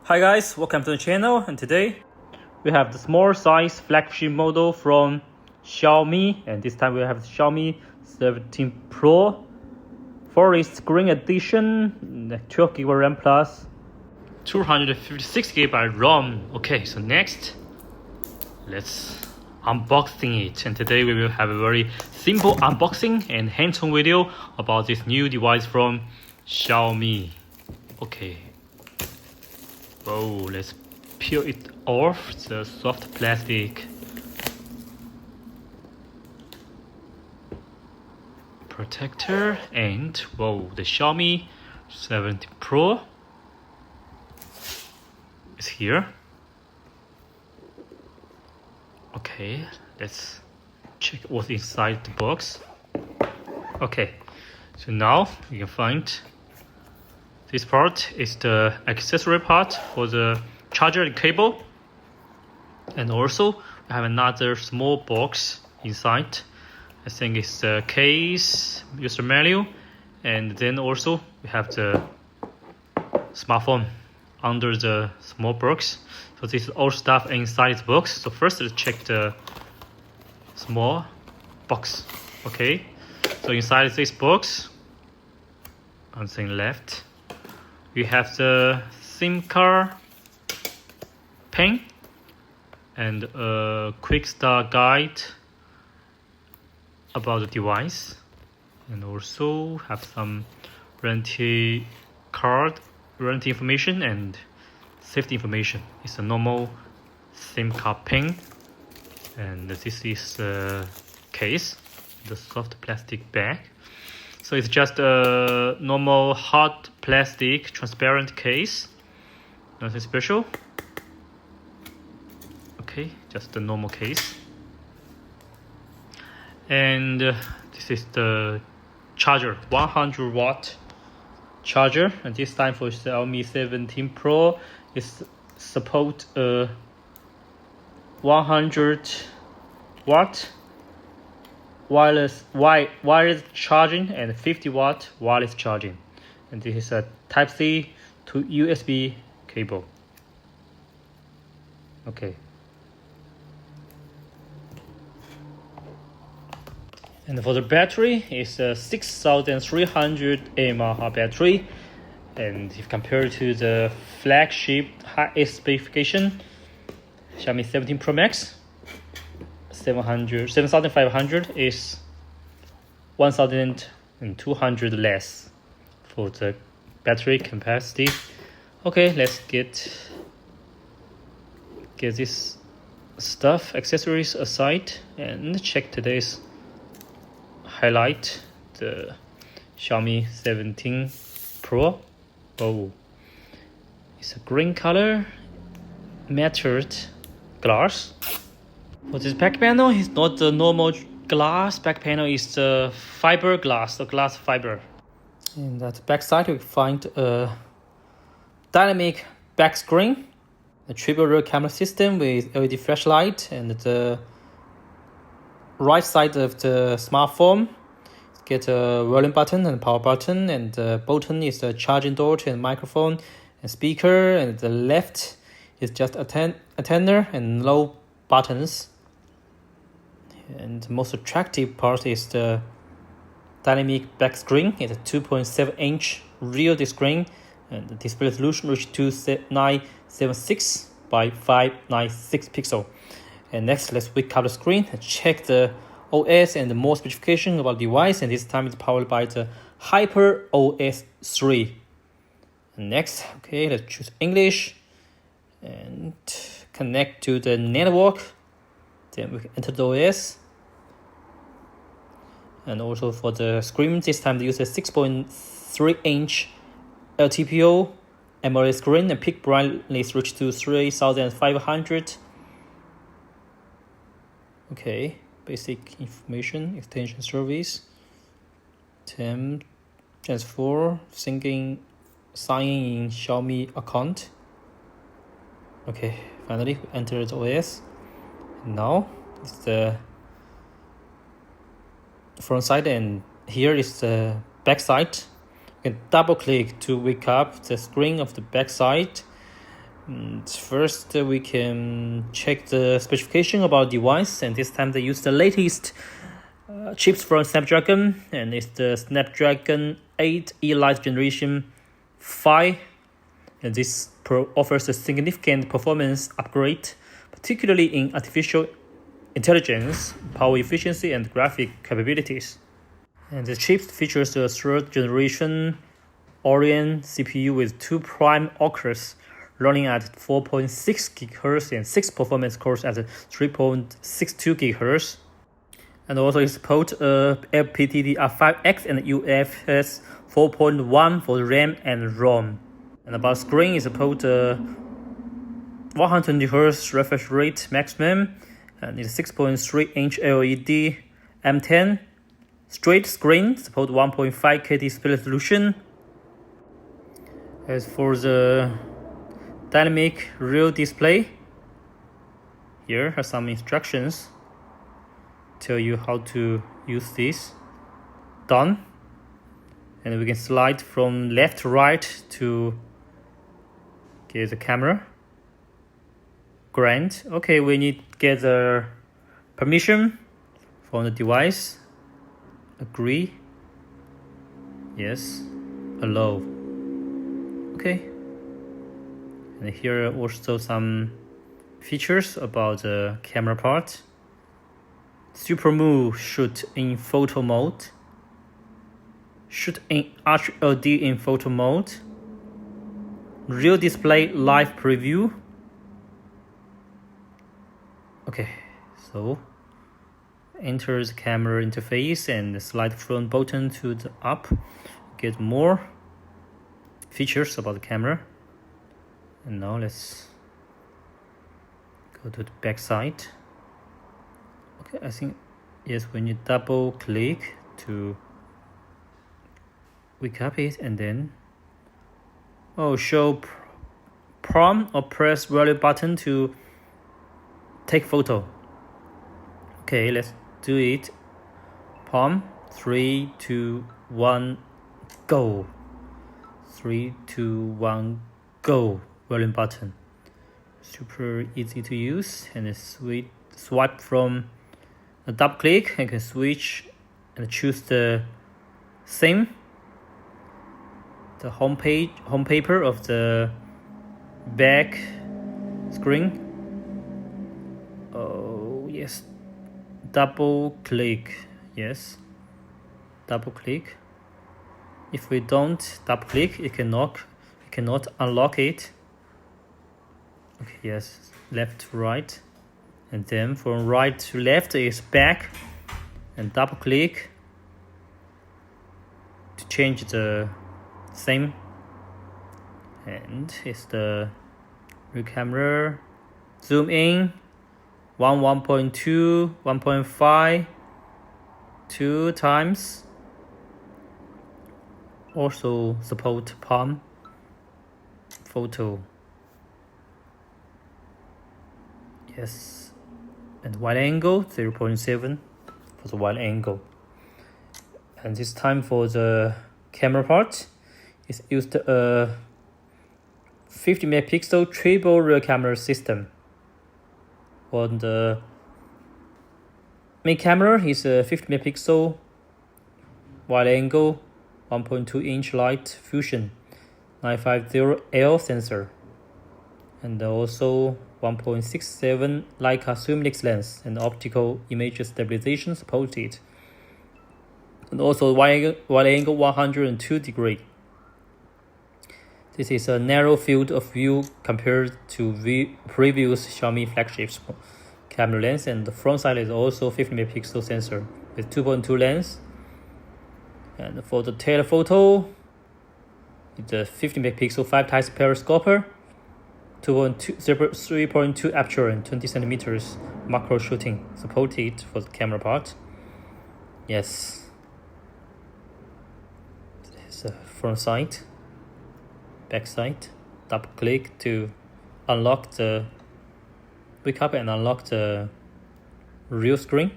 Hi guys, welcome to the channel, and today we have the small size flagship model from Xiaomi, and this time we have the Xiaomi 17 Pro Forest Green Edition, 12GB RAM plus 256GB ROM. Okay, so next let's unboxing it, and today we will have a very simple unboxing and hands-on video about this new device from Xiaomi. Okay. Whoa, let's peel it off the soft plastic. Protector, and whoa, the Xiaomi 17 Pro is here. Okay, let's check what's inside the box. Okay, so now you can find this part is the accessory part for the charger and cable, and also we have another small box inside. I think it's the case, user manual, and then also we have the smartphone under the small box. So this is all stuff inside the box. So first let's check the small box. Okay, so inside this box, on the left, we have the SIM card pen and a quick start guide about the device, and also have some warranty card, warranty information and safety information. It's a normal SIM card pen, and this is the case, the soft plastic bag. So it's just a normal hard plastic transparent case, nothing special. Okay, just a normal case. And this is the charger, 100-watt charger, and this time for Xiaomi 17 Pro is support 100-watt wireless charging and 50-watt wireless charging, and this is a Type-C to USB cable. Okay, and for the battery, it's a 6300 mAh battery, and if compared to the flagship highest specification Xiaomi 17 Pro Max 7500 is 1200 less for the battery capacity. Okay, let's get this stuff, accessories aside, and check today's highlight, the Xiaomi 17 Pro. Oh, it's a green color matted glass. For this back panel, it's not the normal glass back panel, is the fiber glass, the glass fiber. In that back side, we find a dynamic back screen, a triple rear camera system with LED flashlight, and the right side of the smartphone get a volume button and power button, and the button is the charging door and microphone and speaker, and the left is just antenna and low buttons. And the most attractive part is the dynamic back screen. It's a 2.7-inch real screen, and the display resolution reaches 2976 by 596 pixel. And next, let's wake up the screen and check the OS and more specification about the device. And this time it's powered by the HyperOS 3. And next, okay, let's choose English and connect to the network. Then we can enter the OS. And also for the screen, this time they use a 6.3-inch LTPO AMOLED screen, and peak brightness reached to 3500. Okay, basic information, extension service, Gen 4, signing in Xiaomi account. Okay, finally we enter the OS. Now it's the front side, and here is the back side. You can double click to wake up the screen of the back side, First, we can check the specification about the device, and this time they use the latest chips from Snapdragon, and it's the Snapdragon 8 Elite Generation 5, and this offers a significant performance upgrade, particularly in artificial intelligence, power efficiency, and graphic capabilities. And the chip features a third generation Orion CPU with 2 prime cores running at 4.6 GHz and 6 performance cores at 3.62 GHz. And also it supports LPDDR5X and UFS 4.1 for RAM and ROM. And about screen, it supports 120 Hz refresh rate maximum, and it's 6.3-inch LED M10 straight screen, support 1.5K display resolution. As for the dynamic real display, here are some instructions tell you how to use this. Done. And we can slide from left to right to get the camera. Grant. Okay, we need to get the permission from the device. Agree. Yes. Allow. Okay. And here are also some features about the camera part. Super move shoot in photo mode. Shoot in HUD in photo mode. Real display live preview. Okay, so enter the camera interface and slide front button to the up. Get more features about the camera. And now let's go to the back side. Okay, I think yes, when you double click to recap it, and then show prompt or press value button to take photo. Okay, let's do it. Palm. 3, 2, 1, go. 3, 2, 1, go. Volume button. Super easy to use, and swipe from a double click. I can switch and choose the same. The home paper of the back screen. Oh yes, double click. Yes, double click. If we don't double click, it cannot unlock it. Okay, yes, left to right, and then from right to left is back, and double click to change the same. And it's the rear camera. Zoom in 1.2, 1.5, 2 times. Also support palm photo. Yes, and wide angle 0.7 for the wide angle. And this time for the camera part, it's used a 50 megapixel triple rear camera system. On the main camera is a 50 megapixel wide angle 1.2-inch light fusion 950L sensor, and also 1.67 Leica swimless lens and optical image stabilization supported, and also wide angle 102 degree. This is a narrow field of view compared to previous Xiaomi flagships camera lens, and the front side is also 50 megapixel sensor with 2.2 lens. And for the telephoto, it's a 50 megapixel 5 times periscope, 3.2 aperture and 20 centimeters macro shooting supported for the camera part. Yes, it's a front side, back side. Double click to unlock the wake up and unlock the real screen.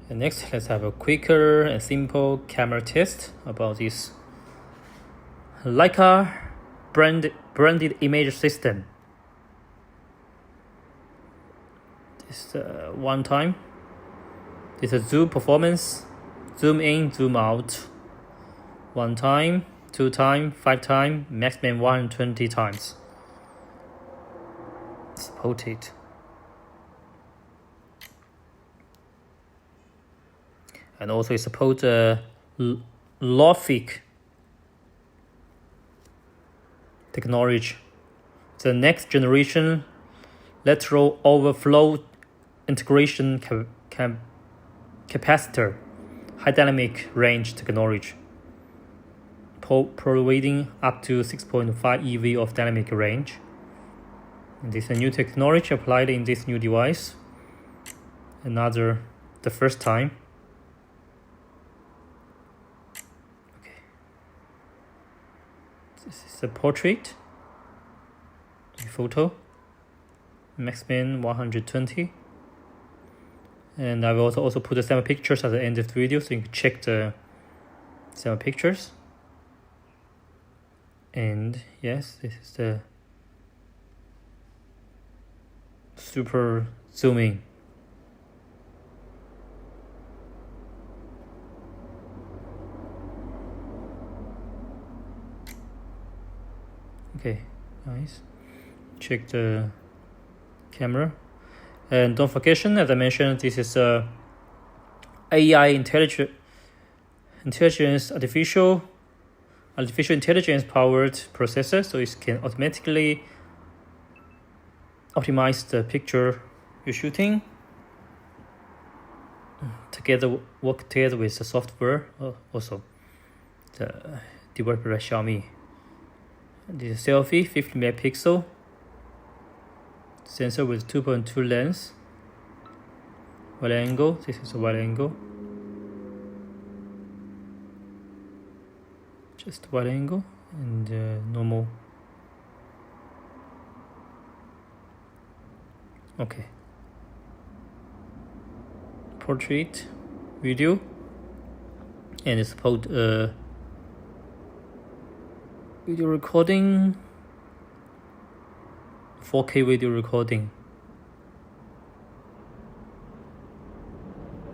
And next, let's have a quicker and simple camera test about this Leica branded image system. This one time. This is zoom performance, zoom in, zoom out. 1 time, 2 time, 5 time, maximum 120 times. Supported. And also it supports Logic technology. The next generation lateral overflow integration capacitor, high dynamic range technology, providing up to 6.5 EV of dynamic range. And this is a new technology applied in this new device. The first time. Okay. This is a portrait photo, maximum 120. And I will also put some pictures at the end of the video so you can check the some pictures. And yes, this is the super zooming. Okay, nice. Check the camera. And don't forget, as I mentioned, this is a AI intelligence artificial intelligence powered processor, so it can automatically optimize the picture you're shooting. Work together with the software also. The developed by Xiaomi. This is selfie, 50 megapixel. Sensor with 2.2 lens. Wide angle. This is a wide angle. Just wide angle and normal. Okay. Portrait, video, and it's about video recording. 4K video recording,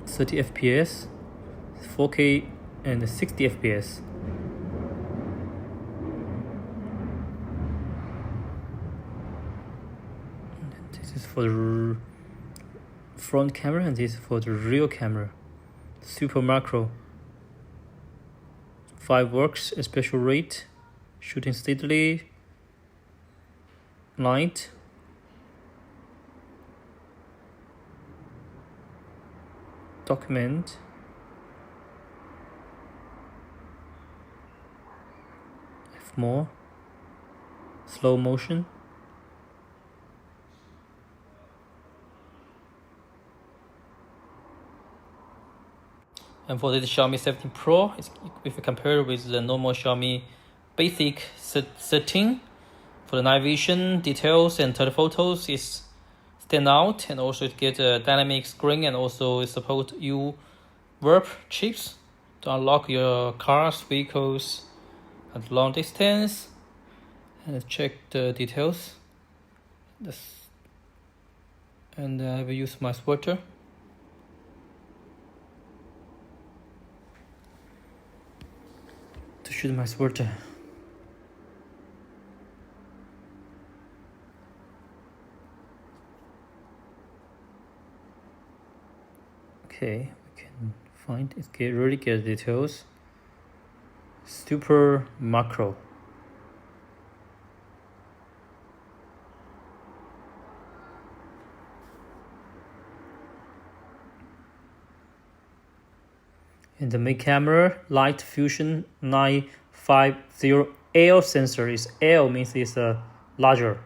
30 FPS, 4K and 60 FPS. This is for the front camera and this is for the rear camera. Super macro. 5 works, a special rate, shooting steadily. Light, document, F more, slow motion, and for the Xiaomi 17 Pro, if you compare with the normal Xiaomi basic setting, for the night vision, details, and telephotos is stand out, and also it get a dynamic screen, and also it support UVerp chips to unlock your cars, vehicles at long distance. And check the details. And I will use my sweater. To shoot my sweater. Okay, we can find it. Really get details. Super macro. In the main camera, light fusion 950L sensor is L means it's larger.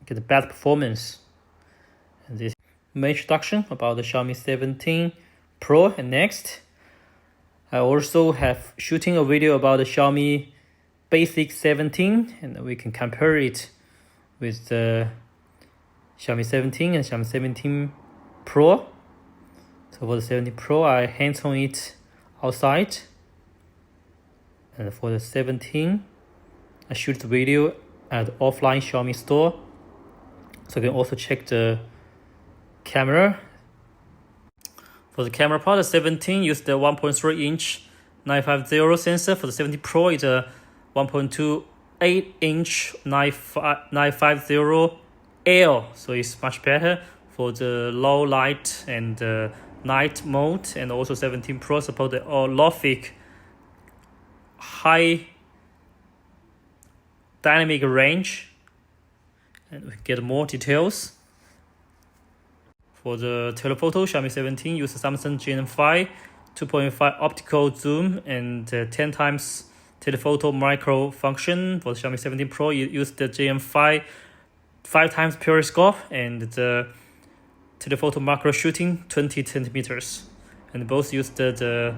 Get the bad performance. And this my introduction about the Xiaomi 17 Pro. And next, I also have shooting a video about the Xiaomi Basic 17, and we can compare it with the Xiaomi 17 and Xiaomi 17 Pro. So for the 17 Pro, I hands on it outside, And for the 17, I shoot the video at the offline Xiaomi store, so you can also check the camera. For the camera part, the 17 used the 1.3-inch 950 sensor. For the 17 Pro, it's a 1.28-inch 950L, so it's much better for the low light and night mode. And also 17 Pro support the Olympic high dynamic range, and we get more details. For the telephoto, Xiaomi 17 uses Samsung Gen5 2.5 optical zoom and 10 times telephoto micro function. For the Xiaomi 17 Pro, you use the Gen5 5 times periscope and the telephoto macro shooting 20 centimeters, and both use the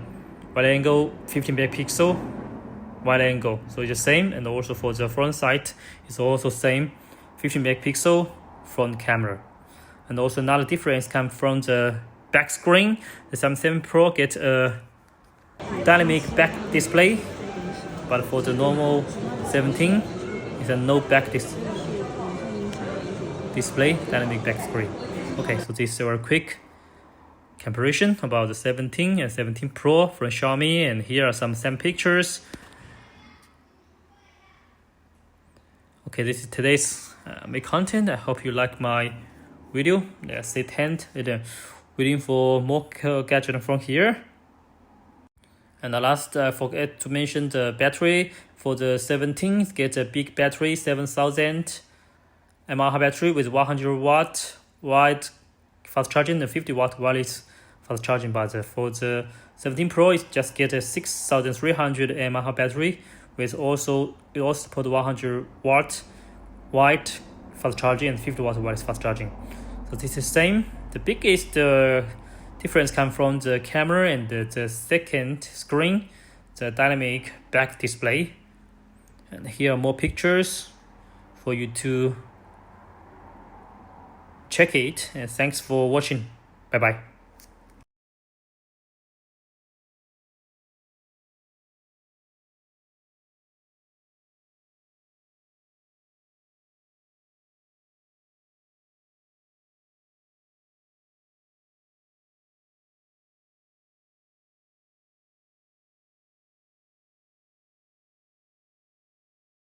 wide angle 15 megapixel wide angle, so it's the same. And also for the front side, it's also same 15 megapixel front camera. And also another difference comes from the back screen. The Xiaomi 7 Pro gets a dynamic back display, but for the normal 17, it's a no back display, dynamic back screen. Okay, so this is our quick comparison about the 17 and 17 Pro from Xiaomi, and here are some pictures. Okay, this is today's main content. I hope you like my video. Let's stay tuned, waiting for more gadgets from here. And the last, I forget to mention the battery. For the 17, get a big battery, 7000 mAh battery with 100 watt wide fast charging and 50 watt wireless fast charging. But for the 17 Pro, it just get a 6300 mAh battery with it also support 100 watt wide fast charging and 50 watt wireless fast charging. So this is the same. The biggest difference comes from the camera and the second screen, the dynamic back display. And here are more pictures for you to check it. And thanks for watching. Bye bye.